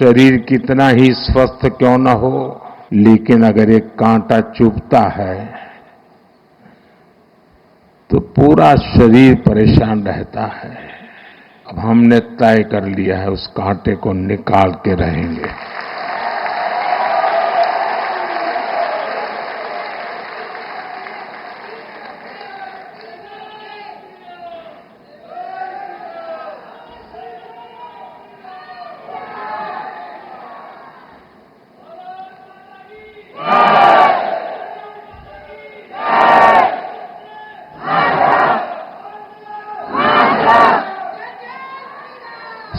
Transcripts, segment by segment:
शरीर कितना ही स्वस्थ क्यों न हो, लेकिन अगर एक कांटा चुभता है तो पूरा शरीर परेशान रहता है। अब हमने तय कर लिया है उस कांटे को निकाल के रहेंगे।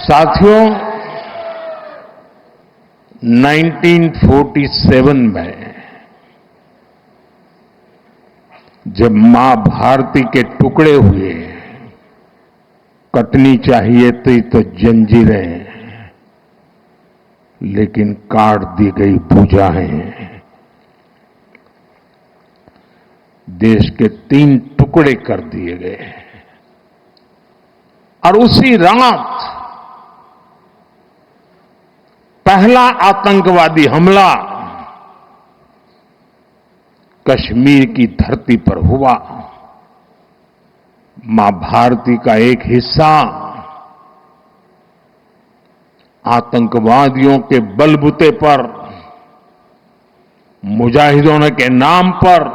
साथियों, 1947 में जब मां भारती के टुकड़े हुए, कटनी चाहिए थी तो जंजीरें, लेकिन काट दी गई भुजाएं। देश के 3 टुकड़े कर दिए गए और उसी रात पहला आतंकवादी हमला कश्मीर की धरती पर हुआ। मां भारती का एक हिस्सा आतंकवादियों के बलबूते पर, मुजाहिदों के नाम पर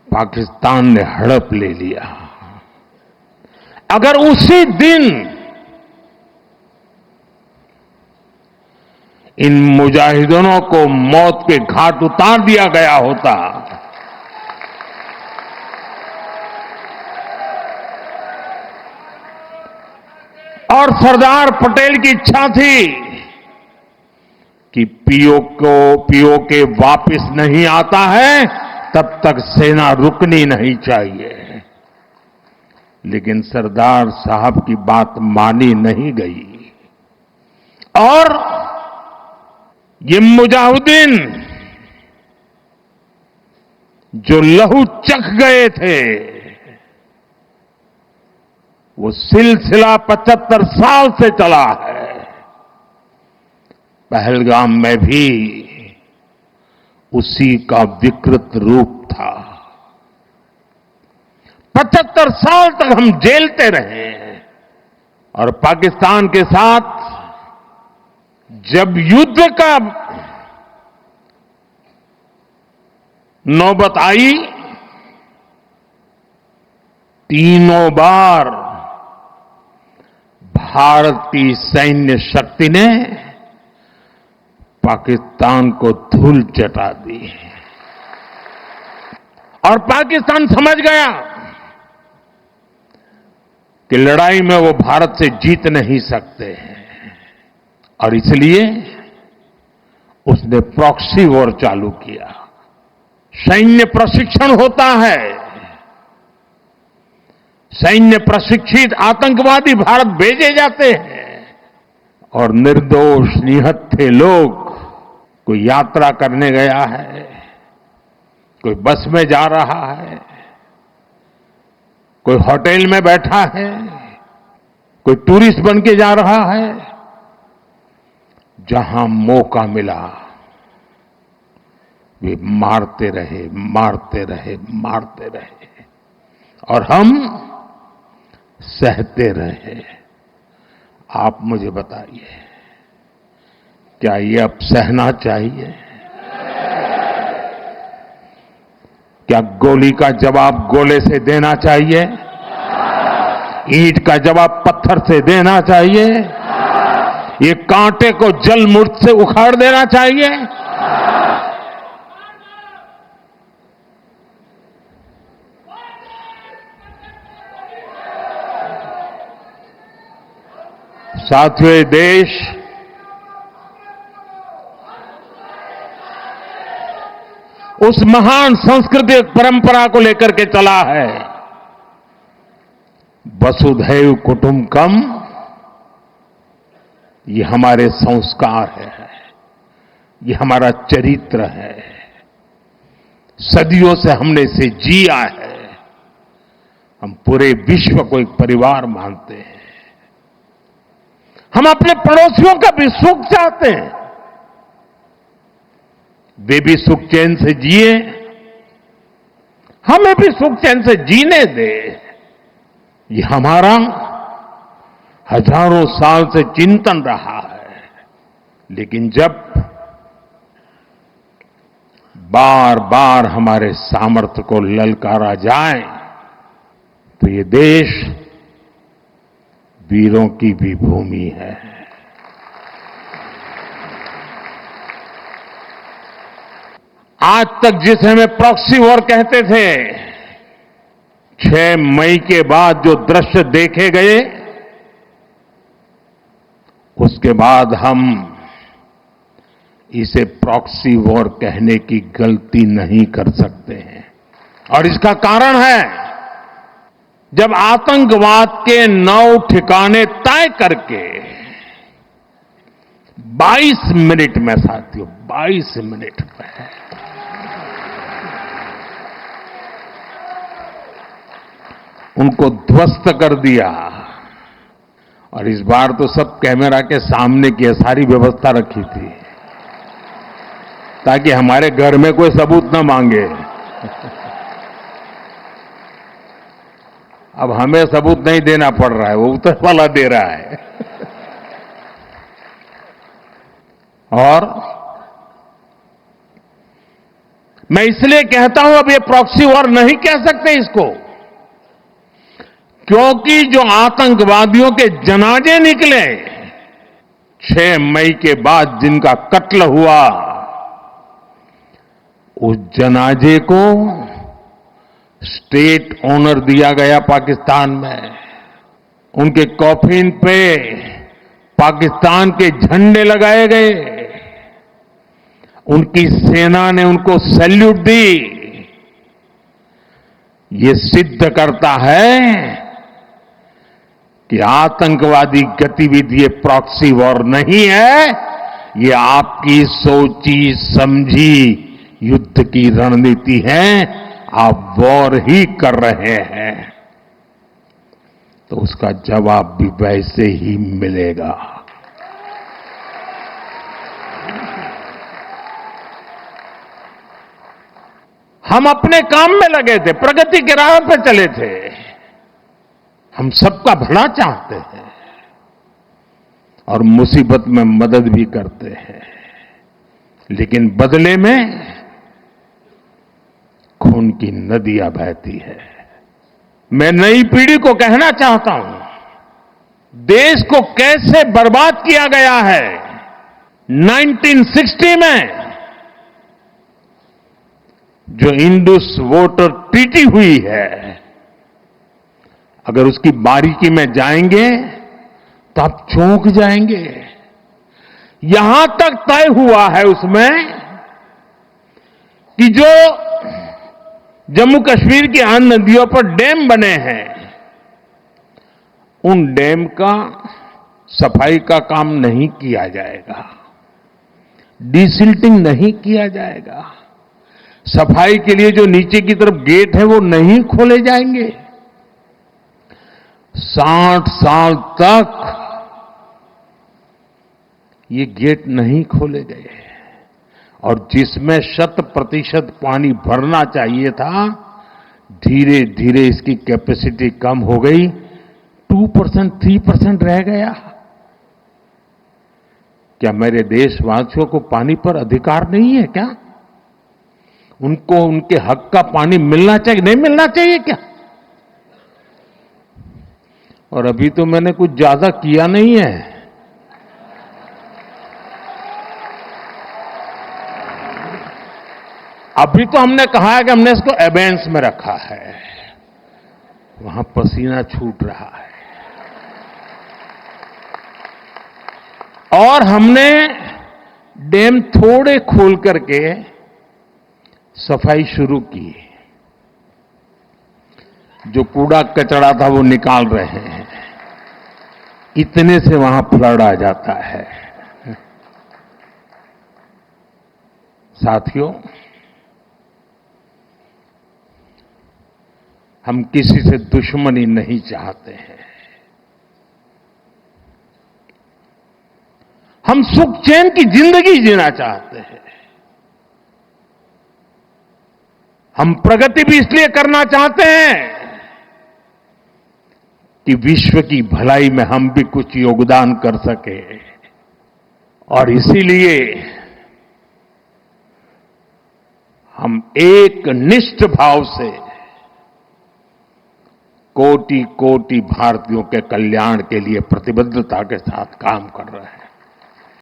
पाकिस्तान ने हड़प ले लिया। अगर उसी दिन इन मुजाहिदों को मौत के घाट उतार दिया गया होता और सरदार पटेल की इच्छा थी कि पीओके वापस नहीं आता है तब तक सेना रुकनी नहीं चाहिए, लेकिन सरदार साहब की बात मानी नहीं गई और ये मुजाहिदीन जो लहू चख गए थे, वो सिलसिला 75 साल से चला है। पहलगाम में भी उसी का विकृत रूप था। 75 साल तक हम झेलते रहे और पाकिस्तान के साथ जब युद्ध का नौबत आई, तीनों बार भारत की सैन्य शक्ति ने पाकिस्तान को धूल चटा दी और पाकिस्तान समझ गया कि लड़ाई में वो भारत से जीत नहीं सकते हैं और इसलिए उसने प्रॉक्सी वॉर चालू किया। सैन्य प्रशिक्षण होता है, सैन्य प्रशिक्षित आतंकवादी भारत भेजे जाते हैं और निर्दोष निहत्थे लोग, कोई यात्रा करने गया है, कोई बस में जा रहा है, कोई होटल में बैठा है, कोई टूरिस्ट बन के जा रहा है, जहां मौका मिला वे मारते रहे, मारते रहे, मारते रहे और हम सहते रहे। आप मुझे बताइए, क्या ये अब सहना चाहिए? क्या गोली का जवाब गोले से देना चाहिए? ईंट का जवाब पत्थर से देना चाहिए? ये कांटे को जल मुर्द से उखाड़ देना चाहिए? साथियों, ये देश उस महान सांस्कृतिक परंपरा को लेकर के चला है, वसुधैव कुटुंबकम। ये हमारे संस्कार है, ये हमारा चरित्र है, सदियों से हमने इसे जिया है। हम पूरे विश्व को एक परिवार मानते हैं। हम अपने पड़ोसियों का भी सुख चाहते हैं, वे भी सुख चैन से जिए, हमें भी सुख चैन से जीने दे। ये हमारा हजारों साल से चिंतन रहा है। लेकिन जब बार बार हमारे सामर्थ्य को ललकारा जाए तो ये देश वीरों की भी भूमि है। आज तक जिसे हमें प्रॉक्सी वॉर कहते थे, 6 मई के बाद जो दृश्य देखे गए, उसके बाद हम इसे प्रॉक्सी वॉर कहने की गलती नहीं कर सकते हैं। और इसका कारण है, जब आतंकवाद के 9 ठिकाने तय करके 22 मिनट में, साथियों 22 मिनट में उनको ध्वस्त कर दिया। और इस बार तो सब कैमरा के सामने की सारी व्यवस्था रखी थी ताकि हमारे घर में कोई सबूत न मांगे। अब हमें सबूत नहीं देना पड़ रहा है, वो उतर वाला दे रहा है। और मैं इसलिए कहता हूं, अब ये प्रॉक्सी वॉर नहीं कह सकते इसको, क्योंकि जो आतंकवादियों के जनाजे निकले 6 मई के बाद, जिनका कत्ल हुआ, उस जनाजे को स्टेट ऑनर दिया गया पाकिस्तान में। उनके कॉफिन पे पाकिस्तान के झंडे लगाए गए, उनकी सेना ने उनको सैल्यूट दी। ये सिद्ध करता है कि आतंकवादी गतिविधि ये प्रॉक्सी वॉर नहीं है, ये आपकी सोची समझी युद्ध की रणनीति है। आप वॉर ही कर रहे हैं, तो उसका जवाब भी वैसे ही मिलेगा। हम अपने काम में लगे थे, प्रगति के राह पे चले थे, हम सबका भला चाहते हैं और मुसीबत में मदद भी करते हैं, लेकिन बदले में खून की नदियां बहती है। मैं नई पीढ़ी को कहना चाहता हूं, देश को कैसे बर्बाद किया गया है। 1960 में जो इंडस वाटर ट्रीटी हुई है, अगर उसकी बारीकी में जाएंगे तो आप चौंक जाएंगे। यहां तक तय हुआ है उसमें कि जो जम्मू कश्मीर की अन्य नदियों पर डैम बने हैं, उन डैम का सफाई का काम नहीं किया जाएगा, डिसिल्टिंग नहीं किया जाएगा, सफाई के लिए जो नीचे की तरफ गेट है वो नहीं खोले जाएंगे। 60 साल तक ये गेट नहीं खोले गए और जिसमें 100% पानी भरना चाहिए था, धीरे धीरे इसकी कैपेसिटी कम हो गई, 2%, 3% रह गया। क्या मेरे देशवासियों को पानी पर अधिकार नहीं है क्या? उनको उनके हक का पानी मिलना चाहिए, नहीं मिलना चाहिए क्या? और अभी तो मैंने कुछ ज्यादा किया नहीं है। अभी तो हमने कहा है कि हमने इसको एबेंस में रखा है, वहां पसीना छूट रहा है। और हमने डैम थोड़े खोल करके सफाई शुरू की, जो कूड़ा कचरा था वो निकाल रहे हैं। इतने से वहां फ्लड आ जाता है। साथियों, हम किसी से दुश्मनी नहीं चाहते हैं, हम सुख चैन की जिंदगी जीना चाहते हैं। हम प्रगति भी इसलिए करना चाहते हैं कि विश्व की भलाई में हम भी कुछ योगदान कर सके। और इसीलिए हम एक निष्ठ भाव से कोटि कोटि भारतीयों के कल्याण के लिए प्रतिबद्धता के साथ काम कर रहे हैं।